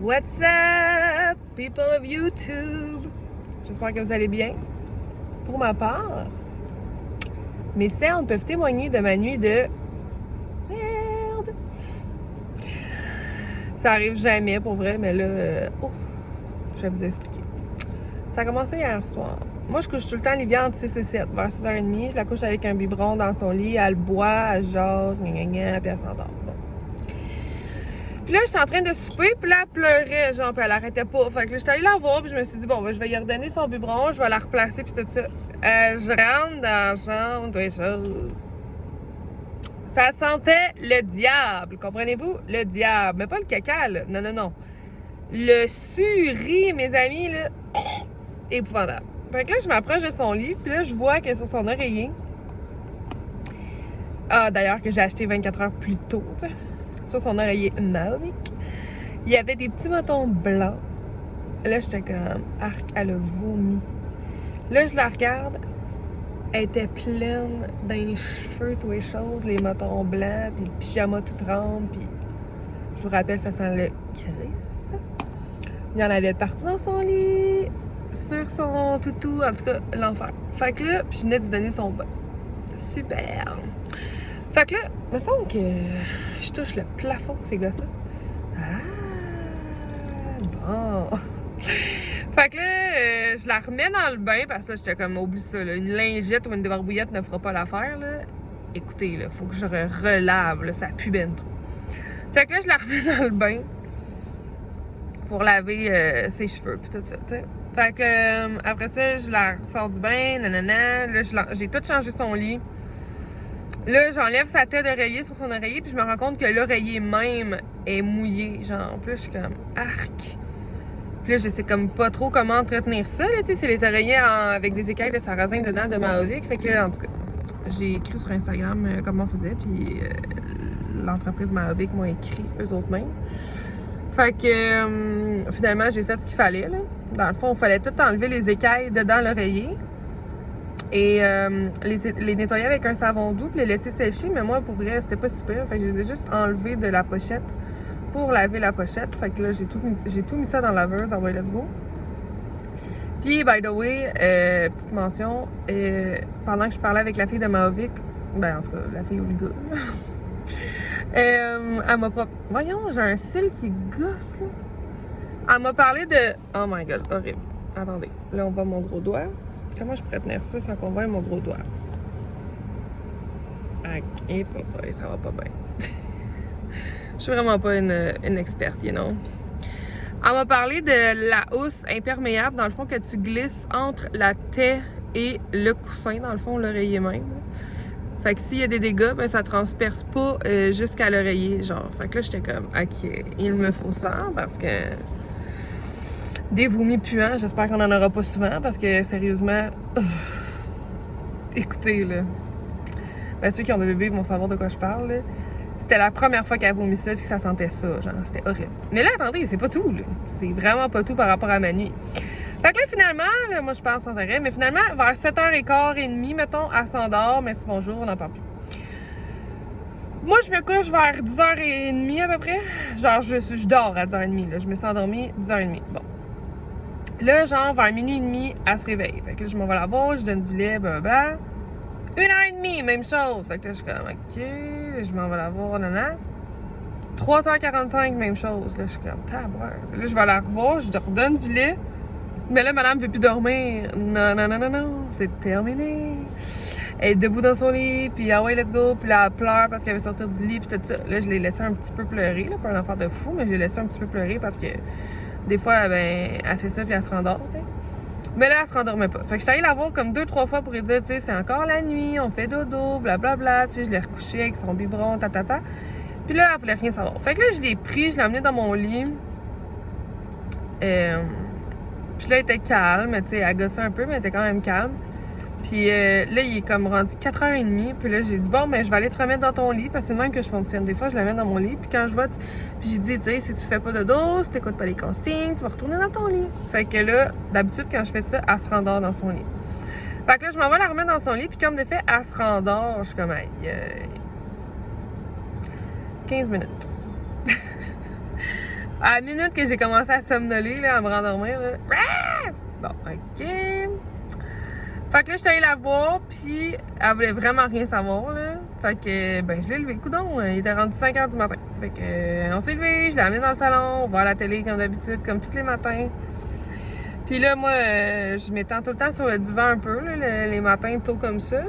What's up, people of YouTube? J'espère que vous allez bien. Pour ma part, mes cernes peuvent témoigner de ma nuit de merde. Ça arrive jamais pour vrai, mais là, je vais vous expliquer. Ça a commencé hier soir. Moi, je couche tout le temps Livia entre 6 et 7, vers 6h30. Je la couche avec un biberon dans son lit, elle boit, elle jase, puis elle s'endort. Bon. Puis là, j'étais en train de souper, puis là, elle pleurait, genre, puis elle arrêtait pas. Fait que là, j'étais allée la voir, puis je me suis dit, bon, ben, je vais lui redonner son biberon, je vais la replacer, puis tout ça. Je rentre dans la chambre, toutes les choses. Ça sentait le diable, comprenez-vous? Le diable, mais pas le caca, là. Non, non, non. Le suri, mes amis, là, épouvantable. Fait que là, je m'approche de son lit, puis là, je vois que sur son oreiller, d'ailleurs, que j'ai acheté 24 heures plus tôt, t'sais, sur son oreiller Mavic, il y avait des petits boutons blancs. Là, j'étais comme, arc, elle a vomi. Là, je la regarde, elle était pleine dans les cheveux, toutes les choses, les motons blancs, puis le pyjama tout trempe, puis je vous rappelle, ça sent le Chris. Il y en avait partout dans son lit, sur son toutou, en tout cas, l'enfer. Fait que là, puis je venais de lui donner son bain. Super! Fait que là, il me semble que je touche le plafond de ces gosses-là. Ah! Bon! Fait que là, je la remets dans le bain parce que là, j'étais comme, oublie ça, là, une lingette ou une débarbouillette ne fera pas l'affaire, là. Écoutez, là, faut que je relave, là, ça pue ben trop. Fait que là, je la remets dans le bain pour laver ses cheveux pis tout ça, tu sais. Fait que après ça, je la sors du bain, nanana. Là, j'ai tout changé son lit. Là, j'enlève sa tête d'oreiller sur son oreiller, puis je me rends compte que l'oreiller même est mouillé. Genre, en plus, je suis comme arc. Puis là, je sais comme pas trop comment entretenir ça, là, tu sais. C'est les oreillers avec des écailles de sarrasin dedans de Mavic. Fait que là, en tout cas, j'ai écrit sur Instagram comment on faisait, puis l'entreprise Mavic m'a écrit eux autres mêmes. Fait que finalement, j'ai fait ce qu'il fallait, là. Dans le fond, il fallait tout enlever les écailles dedans l'oreiller et les nettoyer avec un savon doux puis les laisser sécher. Mais moi, pour vrai, c'était pas super. Fait que je les ai juste enlevés de la pochette pour laver la pochette. Fait que là, j'ai tout mis ça dans la laveuse. Ah ouais, let's go. Puis, by the way, petite mention, pendant que je parlais avec la fille de Mavic, ben en tout cas, la fille ou le gars, elle m'a pas... Voyons, j'ai un cil qui gosse, là. Elle m'a parlé de... Oh my god, horrible. Attendez, là, on voit mon gros doigt. Comment je pourrais tenir ça sans qu'on voie mon gros doigt? Ok, papa, ça va pas bien. Je suis vraiment pas une experte, you know. Elle m'a parlé de la housse imperméable, dans le fond, que tu glisses entre la taie et le coussin, dans le fond, l'oreiller même. Fait que s'il y a des dégâts, ben ça transperce pas jusqu'à l'oreiller, genre. Fait que là, j'étais comme, ok, il me faut ça, parce que des vomis puants, j'espère qu'on en aura pas souvent, parce que sérieusement, écoutez, là, ben ceux qui ont des bébés vont savoir de quoi je parle, là. C'était la première fois qu'elle vomissait puis que ça sentait ça, genre, c'était horrible. Mais là, attendez, c'est pas tout, là. C'est vraiment pas tout par rapport à ma nuit. Fait que là, finalement, là, moi, je parle sans arrêt, mais finalement, vers 7h15, mettons, elle s'endort. Merci, bonjour, on n'en parle plus. Moi, je me couche vers 10h30 à peu près. Genre, je dors à 10h30, là. Je me suis endormie 10h30. Bon. Là, genre, vers minuit et demi, elle se réveille. Fait que là, je m'en vais la voir, je donne du lait, blablabla. 1h30, même chose. Fait que là, je suis comme, ok, là, je m'en vais la voir, nanana. 3h45, même chose. Là, je suis comme, tabreur. Là, je vais la revoir, je redonne du lait. Mais là, madame veut plus dormir. Non, non, non, non, non, c'est terminé. Elle est debout dans son lit, puis ah ouais, let's go. Puis là, elle pleure parce qu'elle veut sortir du lit, puis tout ça. Là, je l'ai laissé un petit peu pleurer, là, pas un enfant de fou, mais je l'ai laissé un petit peu pleurer parce que des fois, ben, elle fait ça, puis elle se rendort, tu sais. Mais là, elle se rendormait pas. Fait que j'étais allée la voir comme 2-3 fois pour lui dire, tu sais, c'est encore la nuit, on fait dodo, blablabla, tu sais, je l'ai recouché avec son biberon, tatata. Puis là, elle voulait rien savoir. Fait que là, je l'ai pris, je l'ai emmené dans mon lit. Puis là, elle était calme, tu sais, elle gossait un peu, mais elle était quand même calme. Puis là, il est comme rendu 4h30. Puis là, j'ai dit, bon, mais je vais aller te remettre dans ton lit, parce que c'est de même que je fonctionne. Des fois, je la mets dans mon lit, puis quand je vois, puis j'ai dit, tu sais, si tu fais pas de dos, si t'écoutes pas les consignes, tu vas retourner dans ton lit. Fait que là, d'habitude, quand je fais ça, elle se rendort dans son lit. Fait que là, je m'en vais la remettre dans son lit, puis comme de fait, elle se rendort. Je suis comme, aïe, 15 minutes. À la minute que j'ai commencé à somnoler, là, à me rendormir, là. Bon, OK. Fait que là, je suis allée la voir, puis elle voulait vraiment rien savoir, là. Fait que, ben, je l'ai levé. Coudon, il était rendu 5 h du matin. Fait que, on s'est levé, je l'ai amené dans le salon, voir la télé comme d'habitude, comme tous les matins. Puis là, moi, je m'étends tout le temps sur le divan un peu, là, les matins tôt comme ça.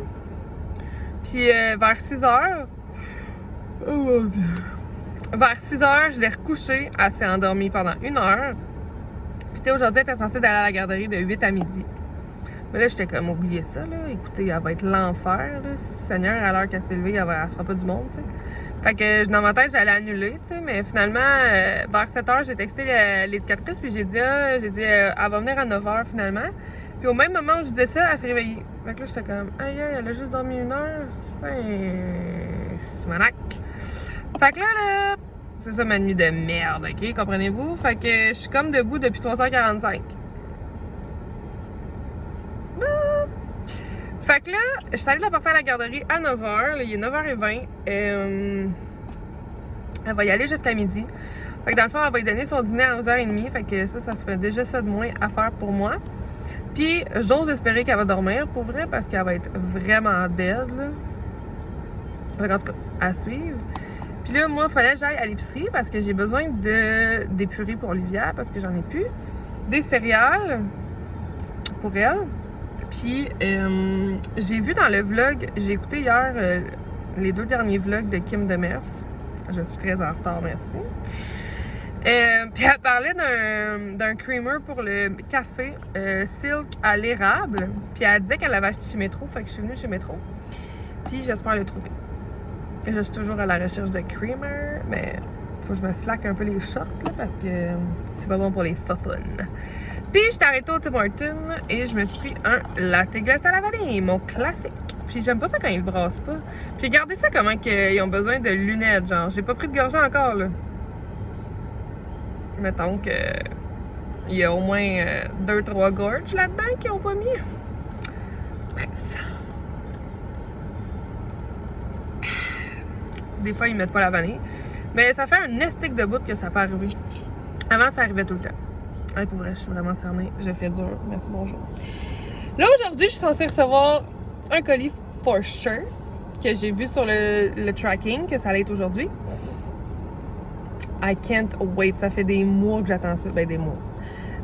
Puis vers 6 h, oh mon Dieu. Vers 6 h, je l'ai recouchée. Elle s'est endormie pendant 1 heure. Puis tu sais, aujourd'hui, elle était censée d'aller à la garderie de 8 à midi. Mais là, j'étais comme, oublié ça, là. Écoutez, elle va être l'enfer, là. Seigneur, à l'heure qu'elle s'est levée, elle sera pas du monde, tu sais. Fait que dans ma tête, j'allais annuler, tu sais. Mais finalement, vers 7 h, j'ai texté l'éducatrice, puis j'ai dit, elle va venir à 9 h finalement. Puis au même moment où je disais ça, elle s'est réveillée. Fait que là, j'étais comme, aïe, elle a juste dormi 1 heure. C'est manac. Fait que là, c'est ça ma nuit de merde, OK? Comprenez-vous? Fait que je suis comme debout depuis 3h45. Fait que là, je suis allée la porter à la garderie à 9 h. Là, il est 9h20. Elle va y aller jusqu'à midi. Fait que dans le fond, elle va lui donner son dîner à 11h30. Fait que ça serait déjà ça de moins à faire pour moi. Puis, j'ose espérer qu'elle va dormir pour vrai parce qu'elle va être vraiment dead, là. Fait en tout cas, à suivre. Puis là, moi, il fallait que j'aille à l'épicerie parce que j'ai besoin des purées pour Olivia parce que j'en ai plus. Des céréales pour elle. Puis, j'ai vu dans le vlog, j'ai écouté hier les 2 derniers vlogs de Kim Demers. Je suis très en retard, merci. Puis elle parlait d'un creamer pour le café Silk à l'érable. Puis elle disait qu'elle l'avait acheté chez Métro, fait que je suis venue chez Métro. Puis j'espère le trouver. Je suis toujours à la recherche de creamer, mais faut que je me slack un peu les shorts là, parce que c'est pas bon pour les fofounes. Puis je suis arrêtée au Tim Hortons et je me suis pris un latte glace à la vanille, mon classique. Puis j'aime pas ça quand ils le brassent pas. Puis regardez ça comment ils ont besoin de lunettes, genre. J'ai pas pris de gorgée encore, là. Mettons que il y a au moins 2-3 gorges là-dedans qu'ils ont pas mis. Bref. Des fois, ils mettent pas la vanille. Mais ça fait un estique de bout que ça peut arriver. Avant, ça arrivait tout le temps. Hey, pour vrai, je suis vraiment cernée. Je fais dur. Merci, bonjour. Là, aujourd'hui, je suis censée recevoir un colis for sure que j'ai vu sur le tracking, que ça allait être aujourd'hui. I can't wait. Ça fait des mois que j'attends ça. Ben, des mois.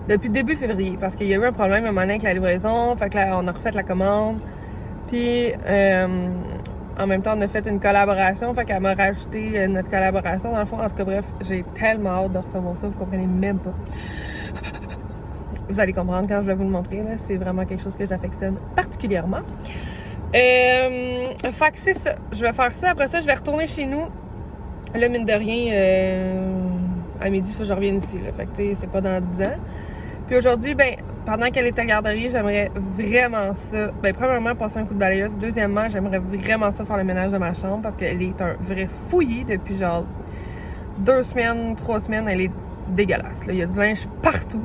Depuis début février, parce qu'il y a eu un problème à un moment donné avec la livraison. Fait que là, on a refait la commande. Puis, en même temps, on a fait une collaboration. Fait qu'elle m'a rajouté notre collaboration. Dans le fond, en tout cas, bref, j'ai tellement hâte de recevoir ça. Vous comprenez même pas. Vous allez comprendre quand je vais vous le montrer. Là. C'est vraiment quelque chose que j'affectionne particulièrement. Fait que c'est ça. Je vais faire ça. Après ça, je vais retourner chez nous. Là, mine de rien, à midi, il faut que je revienne ici. Là. Fait que c'est pas dans 10 ans. Puis aujourd'hui, ben, pendant qu'elle est à la garderie, j'aimerais vraiment ça. Ben, premièrement, passer un coup de balayeuse. Deuxièmement, j'aimerais vraiment ça faire le ménage de ma chambre parce qu'elle est un vrai fouillis depuis genre 2 semaines, 3 semaines. Elle est dégueulasse. Là. Il y a du linge partout.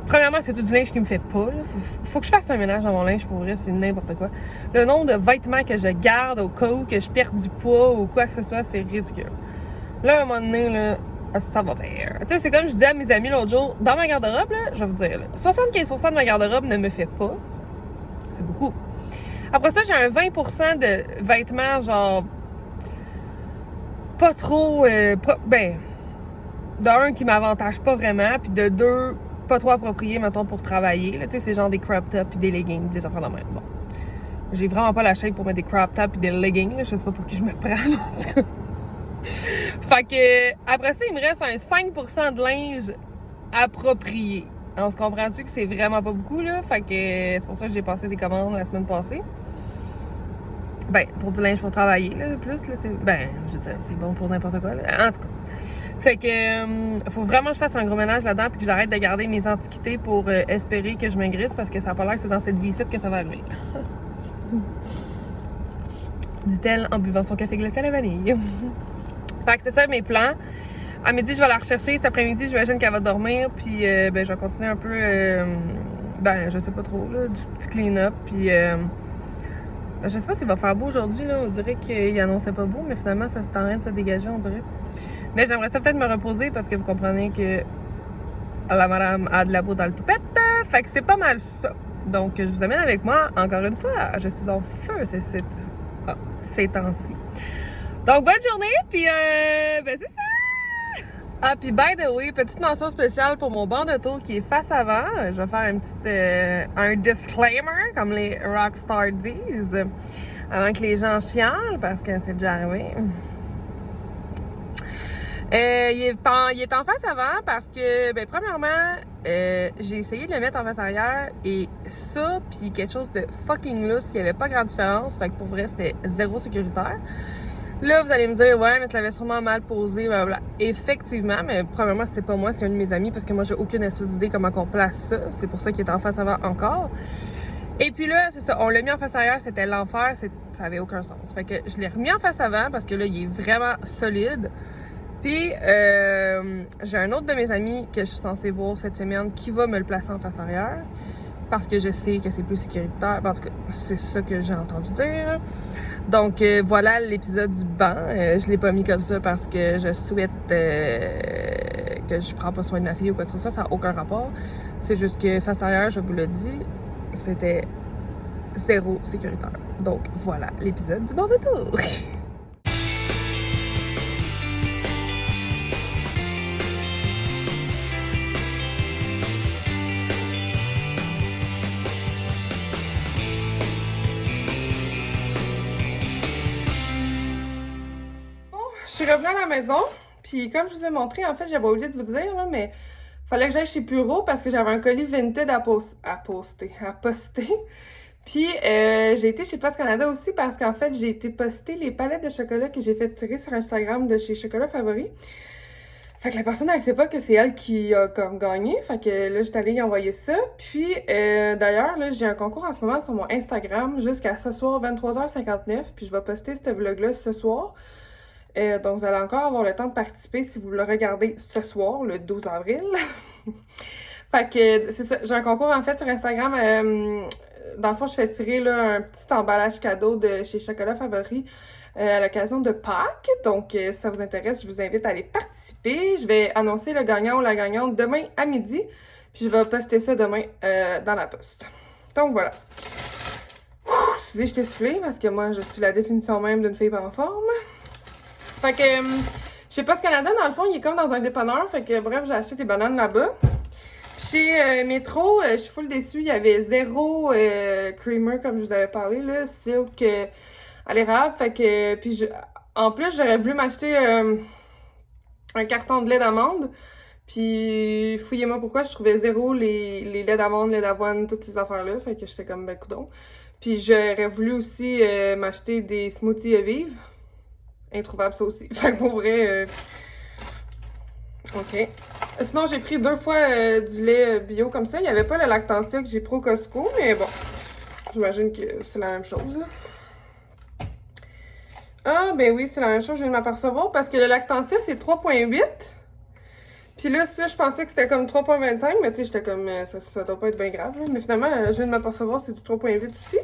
Premièrement, c'est tout du linge qui me fait pas. Là. Faut que je fasse un ménage dans mon linge pour vrai, c'est n'importe quoi. Le nombre de vêtements que je garde au cas où que je perde du poids ou quoi que ce soit, c'est ridicule. Là, à un moment donné, là, ça va faire. Tu sais, c'est comme je disais à mes amis l'autre jour, dans ma garde-robe, là, je vais vous dire, là, 75% de ma garde-robe ne me fait pas. C'est beaucoup. Après ça, j'ai un 20% de vêtements, genre, pas trop, ben, de un, qui m'avantage pas vraiment, puis de deux, pas trop approprié, mettons, pour travailler. Tu sais, c'est genre des crop tops puis des leggings, des affaires de même. Bon. J'ai vraiment pas la shape pour mettre des crop tops puis des leggings, là. Je sais pas pour qui je me prends, en tout cas. Fait que, après ça, il me reste un 5% de linge approprié. On se comprend-tu que c'est vraiment pas beaucoup, là? Fait que c'est pour ça que j'ai passé des commandes la semaine passée. Ben, pour du linge pour travailler, là, plus, là, c'est... Ben, je veux dire, c'est bon pour n'importe quoi, là. En tout cas. Fait que, faut vraiment que je fasse un gros ménage là-dedans puis que j'arrête de garder mes antiquités pour espérer que je m'engraisse parce que ça a pas l'air que c'est dans cette vie-ci que ça va arriver. Dit-elle en buvant son café glacé à la vanille. Fait que c'est ça mes plans. À midi, je vais la rechercher. Cet après-midi, j'imagine qu'elle va dormir. Puis, ben, je vais continuer un peu, ben, je sais pas trop, là, du petit clean-up. Puis, je sais pas s'il va faire beau aujourd'hui, là. On dirait qu'il annonçait pas beau, mais finalement, ça s'est en train de se dégager, on dirait. Mais j'aimerais ça peut-être me reposer parce que vous comprenez que la madame a de la peau dans le toupette. Fait que c'est pas mal ça. Donc, je vous amène avec moi, encore une fois. Je suis en feu ces temps-ci. Donc, bonne journée, puis ben c'est ça! Ah, puis by the way, petite mention spéciale pour mon banc d'auto qui est face avant. Je vais faire une petite, un disclaimer, comme les rockstars disent, avant que les gens chialent, parce que c'est déjà arrivé. Il est en face avant parce que, ben, premièrement, j'ai essayé de le mettre en face arrière et ça, puis quelque chose de fucking loose, il n'y avait pas grande différence. Fait que pour vrai, c'était zéro sécuritaire. Là, vous allez me dire, ouais, mais tu l'avais sûrement mal posé, blablabla. Effectivement, mais premièrement, c'était pas moi, c'est un de mes amis parce que moi, j'ai aucune espèce d'idée comment on place ça. C'est pour ça qu'il est en face avant encore. Et puis là, c'est ça, on l'a mis en face arrière, c'était l'enfer, ça avait aucun sens. Fait que je l'ai remis en face avant parce que là, il est vraiment solide. Puis, j'ai un autre de mes amis que je suis censée voir cette semaine qui va me le placer en face arrière parce que je sais que c'est plus sécuritaire. En tout cas, c'est ça que j'ai entendu dire. Donc, voilà l'épisode du banc. Je l'ai pas mis comme ça parce que je souhaite que je prends pas soin de ma fille ou quoi que ce soit. Ça n'a aucun rapport. C'est juste que face arrière, je vous le dis, c'était zéro sécuritaire. Donc, voilà l'épisode du banc de tour. Je suis revenue à la maison, puis comme je vous ai montré, en fait, j'avais oublié de vous dire, là, mais fallait que j'aille chez Puro parce que j'avais un colis Vinted à poster. Puis j'ai été chez Post Canada aussi parce qu'en fait, j'ai été poster les palettes de chocolat que j'ai fait tirer sur Instagram de chez Chocolat Favori. Fait que la personne, elle sait pas que c'est elle qui a comme gagné. Fait que là, j'étais allée y envoyer ça. Puis d'ailleurs, là, j'ai un concours en ce moment sur mon Instagram jusqu'à ce soir, 23h59. Puis je vais poster ce vlog-là ce soir. Donc, vous allez encore avoir le temps de participer si vous le regardez ce soir, le 12 avril. Fait que, c'est ça. J'ai un concours, en fait, sur Instagram. Dans le fond, je fais tirer là, un petit emballage cadeau de chez Chocolat Favori à l'occasion de Pâques. Donc, si ça vous intéresse, je vous invite à aller participer. Je vais annoncer le gagnant ou la gagnante demain à midi. Puis, je vais poster ça demain dans la poste. Donc, voilà. Excusez, je t'ai soufflé parce que moi, je suis la définition même d'une fille pas en forme. Fait que, je sais pas ce Canada, dans le fond, il est comme dans un dépanneur. Fait que, bref, j'ai acheté des bananes là-bas. Puis chez Métro, je suis full déçue. Il y avait zéro creamer, comme je vous avais parlé, là, silk à l'érable. Fait que, puis en plus, j'aurais voulu m'acheter un carton de lait d'amande. Puis, fouillez-moi pourquoi, je trouvais zéro les laits d'amande, lait d'avoine, toutes ces affaires-là. Fait que j'étais comme, ben, coudonc. Puis, j'aurais voulu aussi m'acheter des smoothies à vivre. Introuvable ça aussi. Fait que pour vrai, ok. Sinon, j'ai pris 2 fois du lait bio comme ça. Il n'y avait pas le Lactantia que j'ai pris au Costco, mais bon. J'imagine que c'est la même chose, là. Ah, ben oui, c'est la même chose, je viens de m'apercevoir. Parce que le Lactantia, c'est 3,8. Puis là, ça, je pensais que c'était comme 3,25. Mais tu sais, j'étais comme, ça doit pas être bien grave, là. Mais finalement, je viens de m'apercevoir, c'est du 3,8 aussi.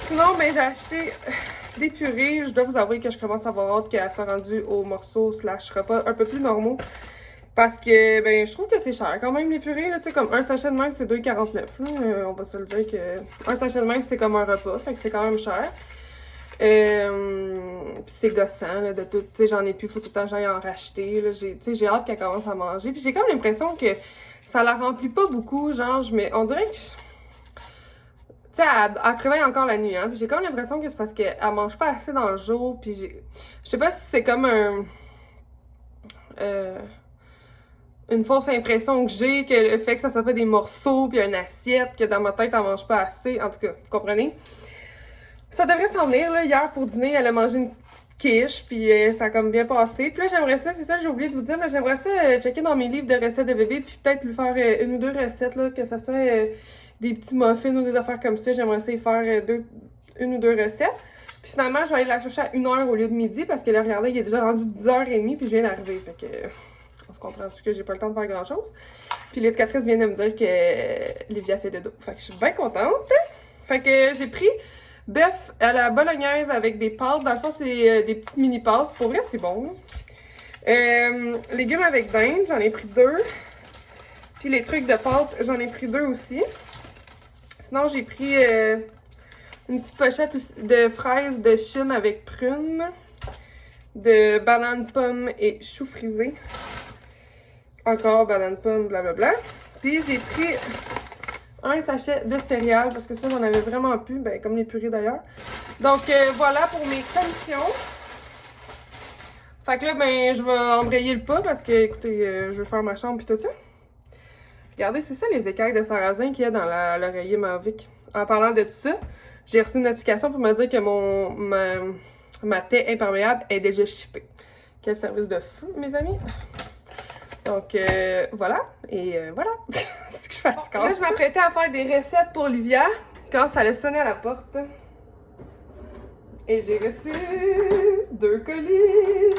Sinon, ben j'ai acheté des purées. Je dois vous avouer que je commence à avoir hâte qu'elles soient rendues aux morceaux / repas un peu plus normaux. Parce que, ben, je trouve que c'est cher quand même, les purées, là. Tu sais, comme un sachet de même, c'est 2,49, là. On va se le dire que un sachet de même, c'est comme un repas. Fait que c'est quand même cher. Puis c'est gossant, là, de tout. Tu sais, j'en ai plus, faut tout le temps que j'aille en racheter, là. Tu sais, j'ai hâte qu'elle commence à manger. Puis j'ai comme l'impression que ça la remplit pas beaucoup, genre, on dirait que... Tu sais, elle se réveille encore la nuit, hein. Puis j'ai comme l'impression que c'est parce qu'elle mange pas assez dans le jour. Puis je sais pas si c'est comme une fausse impression que j'ai, que le fait que ça soit pas des morceaux, puis une assiette, que dans ma tête, elle mange pas assez. En tout cas, vous comprenez? Ça devrait s'en venir, là. Hier, pour dîner, elle a mangé une petite quiche, puis ça a comme bien passé. Puis là, j'aimerais ça, c'est ça, j'ai oublié de vous dire, mais j'aimerais ça checker dans mes livres de recettes de bébé, puis peut-être lui faire une ou deux recettes, là, que ça soit... des petits muffins ou des affaires comme ça. J'aimerais essayer de faire une ou deux recettes. Puis finalement, je vais aller la chercher à 1h au lieu de midi parce que là, regardez, il est déjà rendu 10h30 puis je viens d'arriver. Fait que on se comprend parce que j'ai pas le temps de faire grand chose. Puis l'éducatrice vient de me dire que Livia fait de dos. Fait que je suis bien contente. Fait que j'ai pris bœuf à la bolognaise avec des pâtes. Dans le fond, c'est des petites mini pâtes. Pour vrai, c'est bon. Légumes avec dinde, j'en ai pris 2. Puis les trucs de pâte, j'en ai pris 2 aussi. Sinon, j'ai pris une petite pochette de fraises de Chine avec prunes, de bananes, pommes et choux frisés. Encore bananes, pommes, blablabla. Puis j'ai pris un sachet de céréales parce que ça, j'en avais vraiment plus, ben, comme les purées d'ailleurs. Donc voilà pour mes commissions. Fait que là, ben, je vais embrayer le pas parce que, écoutez, je veux faire ma chambre puis tout ça. Regardez, c'est ça les écailles de sarrasin qu'il y a dans l'oreiller Mavic. En parlant de tout ça, j'ai reçu une notification pour me dire que ma thé imperméable est déjà shippée. Quel service de fou, mes amis! Donc, voilà. Et voilà. C'est ce que je fais à bon, là, je m'apprêtais à faire des recettes pour Olivia quand ça a sonné à la porte. Et j'ai reçu 2 colis.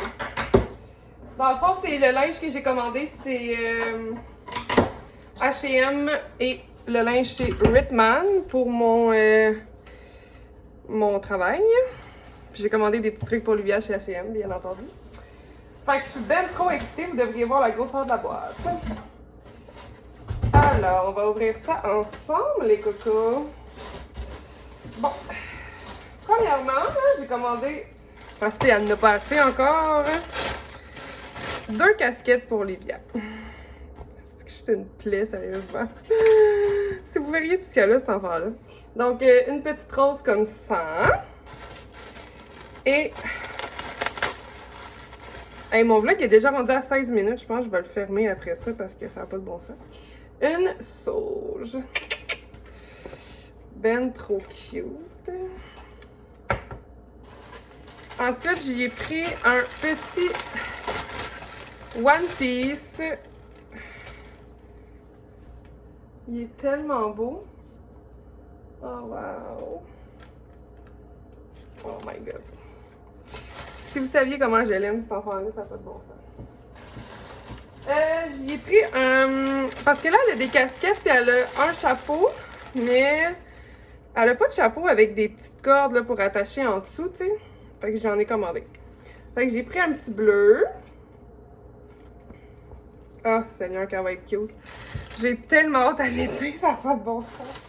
Dans le fond, c'est le linge que j'ai commandé. C'est H&M et le linge chez Ritman pour mon travail. J'ai commandé des petits trucs pour Olivia chez H&M, bien entendu. Fait que je suis bien trop excitée. Vous devriez voir la grosseur de la boîte. Alors, on va ouvrir ça ensemble, les cocos. Bon. Premièrement, j'ai commandé, parce qu'elle n'a pas assez encore, 2 casquettes pour Olivia. C'est que je suis une plaie, sérieusement. Si vous verriez tout ce qu'elle a, cet enfant-là. Donc, une petite rose comme ça. Et... Hey, mon vlog est déjà rendu à 16 minutes. Je pense que je vais le fermer après ça parce que ça n'a pas de bon sens. Une sauge. Ben trop cute. Ensuite, j'y ai pris un petit One Piece. Il est tellement beau. Oh, wow. Oh my God. Si vous saviez comment je l'aime, cet enfant-là, ça n'a pas de bon sens. J'y ai pris un... Parce que là, elle a des casquettes puis elle a un chapeau, mais elle a pas de chapeau avec des petites cordes là, pour attacher en dessous, tu sais. Fait que j'en ai commandé. Fait que j'ai pris un petit bleu. Oh, Seigneur, qu'elle va être cute. J'ai tellement hâte à l'été, ça n'a pas de bon sens.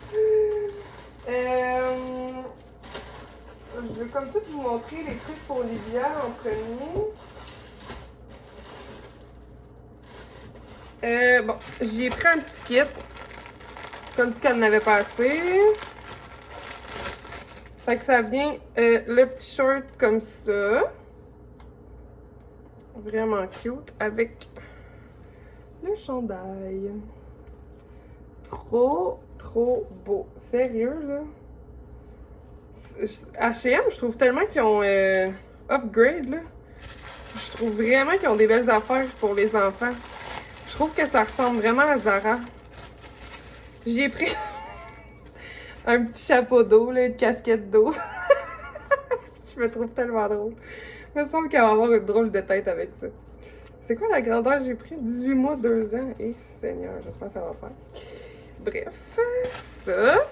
Je vais comme tout vous montrer les trucs pour Olivia en premier. Bon, j'ai pris un petit kit. Comme si elle n'avait pas assez. Fait que ça vient le petit short comme ça. Vraiment cute. Avec le chandail. Trop, trop beau. Sérieux, là. H&M, je trouve tellement qu'ils ont upgrade, là. Je trouve vraiment qu'ils ont des belles affaires pour les enfants. Je trouve que ça ressemble vraiment à Zara. J'ai pris un petit chapeau d'eau, là, une casquette d'eau. Je me trouve tellement drôle. Il me semble qu'elle va avoir une drôle de tête avec ça. C'est quoi la grandeur que j'ai pris? 18 mois, 2 ans. Et Seigneur, j'espère que ça va faire. Bref, ça.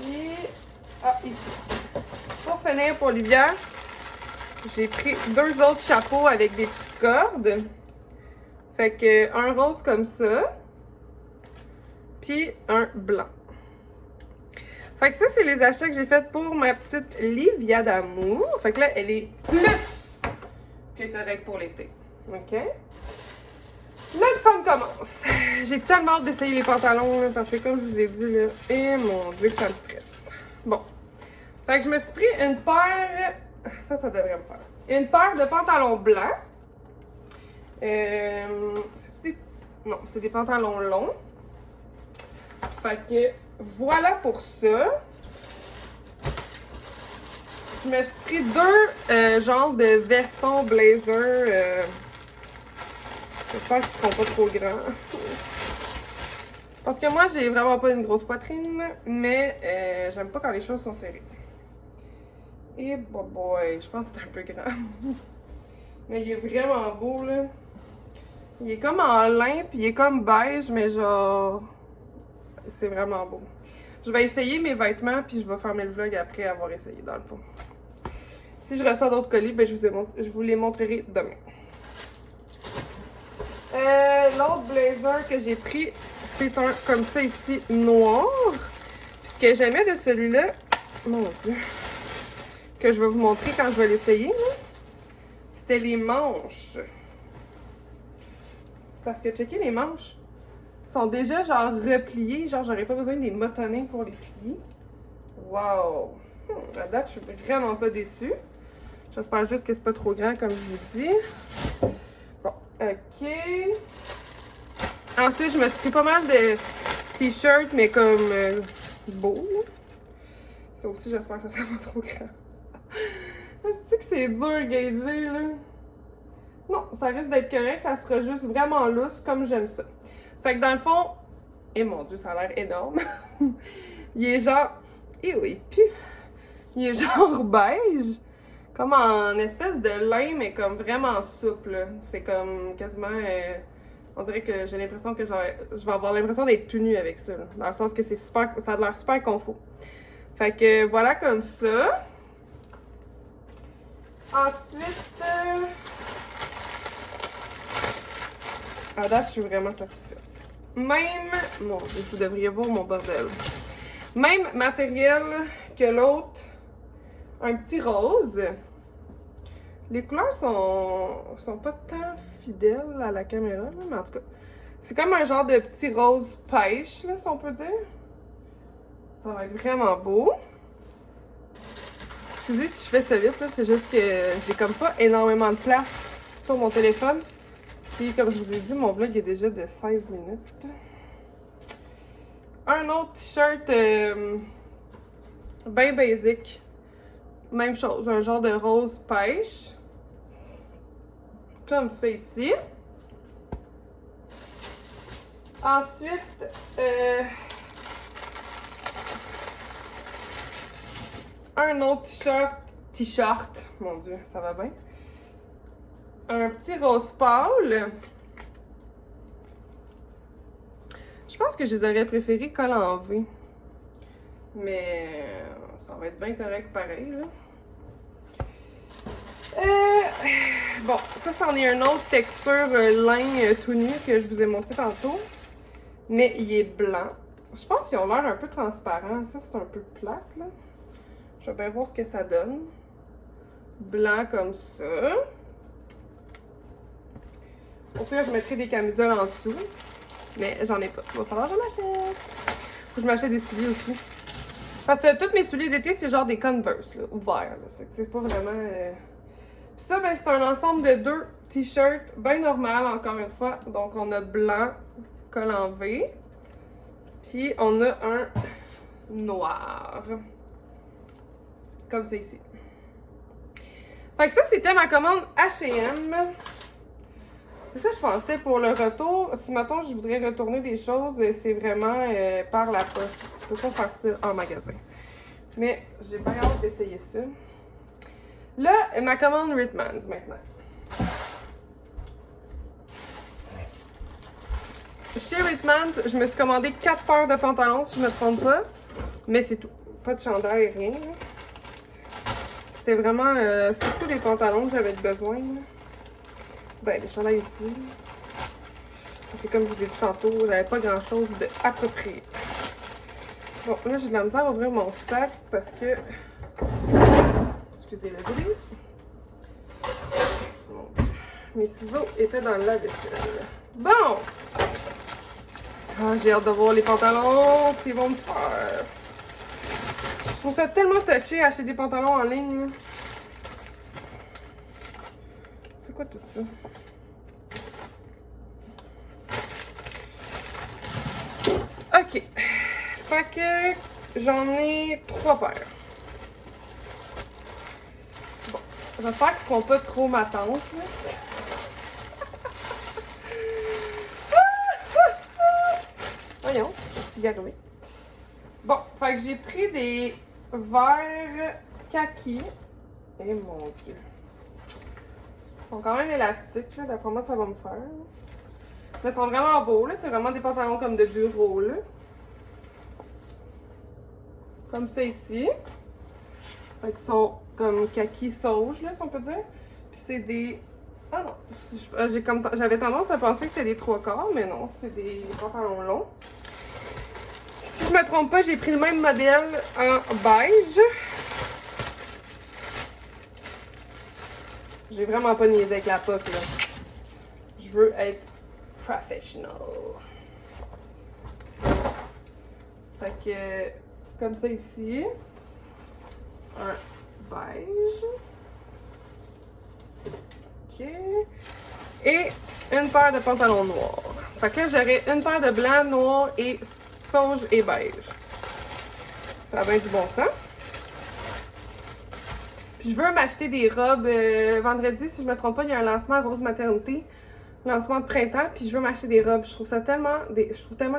Puis, ici. Pour finir, pour Olivia, j'ai pris 2 autres chapeaux avec des petites cordes. Fait que un rose comme ça. Puis un blanc. Fait que ça, c'est les achats que j'ai faits pour ma petite Livia d'amour. Fait que là, elle est plus que correcte pour l'été. OK? Là, le fun commence. J'ai tellement hâte d'essayer les pantalons, là, parce que comme je vous ai dit, là, et mon Dieu que ça me stresse. Bon. Fait que je me suis pris une paire... Ça devrait me faire. Une paire de pantalons blancs. Non, c'est des pantalons longs. Fait que voilà pour ça. Je me suis pris 2 genres de vestons blazer. J'espère qu'ils seront pas trop grands. Parce que moi, j'ai vraiment pas une grosse poitrine, mais j'aime pas quand les choses sont serrées. Et boy, je pense que c'est un peu grand. Mais il est vraiment beau, là. Il est comme en lin, puis il est comme beige, mais genre... C'est vraiment beau. Je vais essayer mes vêtements, puis je vais fermer le vlog après avoir essayé, dans le fond. si je reçois d'autres colis, ben je vous les montrerai demain. L'autre blazer que j'ai pris, c'est un comme ça ici, noir. Puis ce que j'aimais de celui-là, mon Dieu, que je vais vous montrer quand je vais l'essayer, c'était les manches. Parce que checker les manches sont déjà genre repliées, genre j'aurais pas besoin des motonner pour les plier. Wow! À date, je suis vraiment pas déçue. J'espère juste que c'est pas trop grand comme je vous dis. Bon, ok. Ensuite, je me suis pris pas mal de t-shirts, mais comme beaux. Ça aussi, j'espère que ça sera pas trop grand. Est-ce que c'est dur à gager, là? Non, ça risque d'être correct. Ça sera juste vraiment lousse, comme j'aime ça. Fait que dans le fond... Et mon Dieu, ça a l'air énorme. Il est genre... Et oui, puis... Il est genre beige. Comme en espèce de lin, mais comme vraiment souple. C'est comme quasiment... on dirait que j'ai l'impression que je vais avoir l'impression d'être tout nu avec ça. Là. Dans le sens que c'est super... Ça a l'air super confort. Fait que voilà comme ça. Ensuite... à date, je suis vraiment satisfaite. Même... Mon Dieu, vous devriez voir mon bordel. Même matériel que l'autre. Un petit rose. Les couleurs sont pas tant fidèles à la caméra, là, mais en tout cas, c'est comme un genre de petit rose pêche, là, si on peut dire. Ça va être vraiment beau. Excusez si je fais ça vite, là, c'est juste que j'ai comme pas énormément de place sur mon téléphone. Puis, comme je vous ai dit, mon vlog est déjà de 16 minutes. Un autre t-shirt bien basic. Même chose, un genre de rose pêche. Comme ça ici. Ensuite, un autre t-shirt, mon Dieu, ça va bien. Un petit rose pâle. Je pense que je les aurais préférés col en V. Mais ça va être bien correct pareil, là. Bon, ça, c'en est un autre texture lin tout nu que je vous ai montré tantôt. Mais il est blanc. Je pense qu'ils ont l'air un peu transparents. Ça, c'est un peu plate, là. Je vais bien voir ce que ça donne. Blanc comme ça. Au pire, je mettrai des camisoles en dessous. Mais j'en ai pas. Il va falloir que je m'achète. Faut que je m'achète des souliers aussi. Parce que tous mes souliers d'été, c'est genre des Converse, là, ouverts. Là. Fait que c'est pas vraiment... Ça, ben, c'est un ensemble de 2 t-shirts bien normal, encore une fois. Donc, on a blanc, col en V. Puis, on a un noir. Comme ça ici. Fait que ça, c'était ma commande H&M. C'est ça, je pensais pour le retour. Si, mettons, je voudrais retourner des choses, c'est vraiment par la poste. Tu peux pas faire ça en magasin. Mais j'ai bien hâte d'essayer ça. Là, ma commande Ritmans maintenant. Chez Ritmans, je me suis commandé 4 paires de pantalons, si je ne me trompe pas. Mais c'est tout. Pas de chandail, rien. C'était vraiment surtout des pantalons que j'avais besoin. Ben, les chandails ici. C'est comme je vous ai dit tantôt, j'avais pas grand chose de approprié. Bon, là, j'ai de la misère à ouvrir mon sac parce que... Excusez le bruit. Mon Dieu. Mes ciseaux étaient dans la vaisselle. Bon! Ah, j'ai hâte de voir les pantalons, s'ils vont me faire. Je trouve ça tellement touché à acheter des pantalons en ligne. C'est quoi tout ça? Ok. Fait que j'en ai 3 paires. Bon. J'espère qu'ils ne font pas trop ma tante. Voyons, je suis arrivée. Bon, fait que j'ai pris des verres kaki. Eh mon Dieu. Ils sont quand même élastiques, là. D'après moi, ça va me faire. Mais ils sont vraiment beaux, là. C'est vraiment des pantalons comme de bureau, là. Comme ça ici. Fait qu'ils sont comme kaki sauge, là, si on peut dire. Puis c'est des... Ah non, j'avais tendance à penser que c'était des 3/4, mais non, c'est des pantalons longs. Si je me trompe pas, j'ai pris le même modèle en beige. J'ai vraiment pas niaisé avec la poque, là. Je veux être professional. Fait que, comme ça ici, un beige. Ok. Et une paire de pantalons noirs. Fait que là, j'aurai une paire de blanc, noir et sauge et beige. Ça a bien du bon sens. Puis je veux m'acheter des robes. Vendredi, si je me trompe pas, il y a un lancement Rose Maternité. Lancement de printemps. Puis je veux m'acheter des robes. Je trouve tellement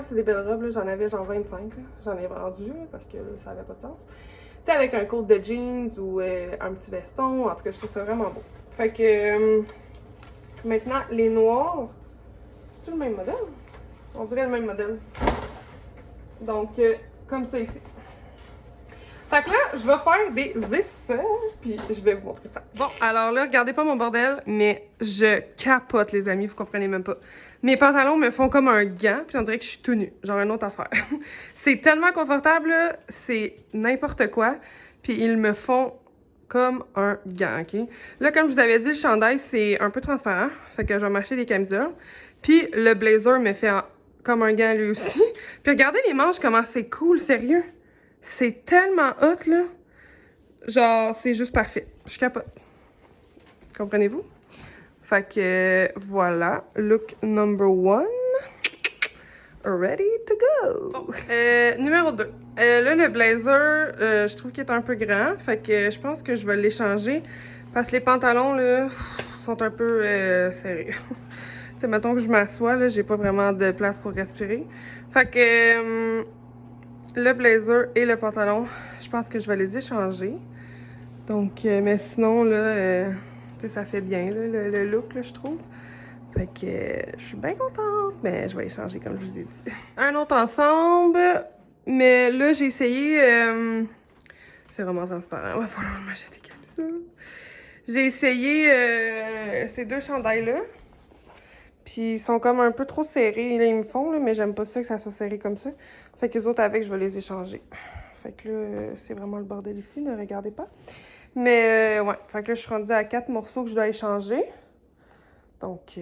que c'est des belles robes. J'en avais genre 25. J'en ai vendu là, parce que là, ça avait pas de sens. Tu sais, avec un coat de jeans ou un petit veston. En tout cas, je trouve ça vraiment beau. Fait que maintenant, les noirs. C'est-tu le même modèle? On dirait le même modèle. Donc, comme ça ici. Fait que là, je vais faire des essais, puis je vais vous montrer ça. Bon, alors là, regardez pas mon bordel, mais je capote, les amis, vous comprenez même pas. Mes pantalons me font comme un gant, puis on dirait que je suis tout nue, genre une autre affaire. C'est tellement confortable, c'est n'importe quoi, puis ils me font comme un gant, OK? Là, comme je vous avais dit, le chandail, c'est un peu transparent, fait que je vais m'acheter des camisoles. Puis le blazer me fait comme un gant lui aussi. Puis regardez les manches, comment c'est cool, sérieux. C'est tellement hot, là. Genre, c'est juste parfait. Je capote. Comprenez-vous? Fait que, voilà. Look number 1. Ready to go! Bon, numéro 2. Là, le blazer, je trouve qu'il est un peu grand. Fait que je pense que je vais l'échanger. Parce que les pantalons, là, sont un peu serrés. Tu sais, mettons que je m'assois, là, j'ai pas vraiment de place pour respirer. Fait que... le blazer et le pantalon, je pense que je vais les échanger. Donc, mais sinon, là, tu sais, ça fait bien, là, le look, là, je trouve. Fait que je suis bien contente, mais je vais échanger, comme je vous ai dit. Un autre ensemble, mais là, j'ai essayé... c'est vraiment transparent, il va falloir m'acheter comme ça. J'ai essayé ces deux chandails-là. Puis ils sont comme un peu trop serrés, là, ils me font, là, mais j'aime pas ça que ça soit serré comme ça. Fait que les autres avec, je vais les échanger. Fait que là, c'est vraiment le bordel ici, ne regardez pas. Mais ouais, fait que là, je suis rendue à 4 morceaux que je dois échanger. Donc,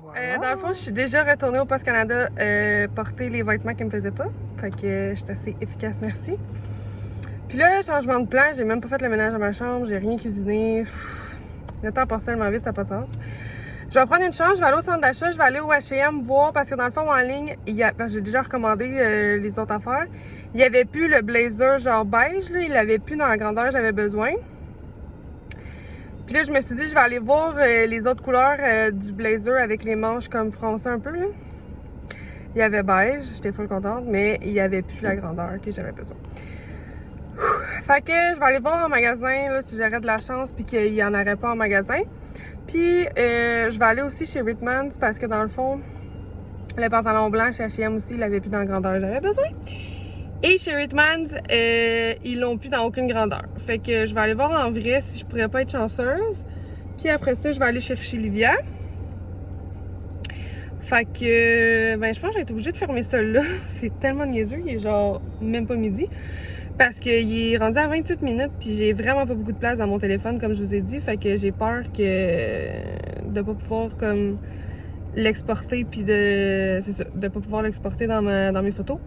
voilà. Dans le fond, je suis déjà retournée au Post Canada porter les vêtements qui me faisaient pas. Fait que je suis assez efficace, merci. Puis là, changement de plan, j'ai même pas fait le ménage à ma chambre, j'ai rien cuisiné. Pff, le temps passe tellement vite, ça n'a pas de sens. Je vais prendre une chance, je vais aller au centre d'achat, je vais aller au H&M voir parce que dans le fond, en ligne, parce que j'ai déjà recommandé les autres affaires, il n'y avait plus le blazer genre beige, là, il l'avait plus dans la grandeur que j'avais besoin. Puis là, je me suis dit, je vais aller voir les autres couleurs du blazer avec les manches comme froncées un peu, là. Il y avait beige, j'étais full contente, mais il n'y avait plus la grandeur que j'avais besoin. Fait que je vais aller voir en magasin, là, si j'aurais de la chance puis qu'il n'y en aurait pas en magasin. Puis, je vais aller aussi chez Whitman's parce que dans le fond, le pantalon blanc chez H&M aussi, il l'avait plus dans la grandeur que j'avais besoin. Et chez Whitman's, ils l'ont plus dans aucune grandeur. Fait que je vais aller voir en vrai si je pourrais pas être chanceuse. Puis après ça, je vais aller chercher Livia. Fait que, ben je pense que je vais être obligée de fermer ça là. C'est tellement niaiseux, il est genre même pas midi. Parce qu'il est rendu à 28 minutes, puis j'ai vraiment pas beaucoup de place dans mon téléphone, comme je vous ai dit. Fait que j'ai peur de pas pouvoir comme l'exporter, puis de pas pouvoir l'exporter dans mes photos.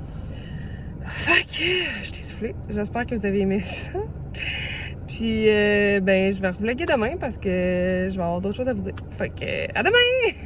Fait que je t'ai soufflé. J'espère que vous avez aimé ça. Puis ben je vais revlogger demain parce que je vais avoir d'autres choses à vous dire. Fait que à demain!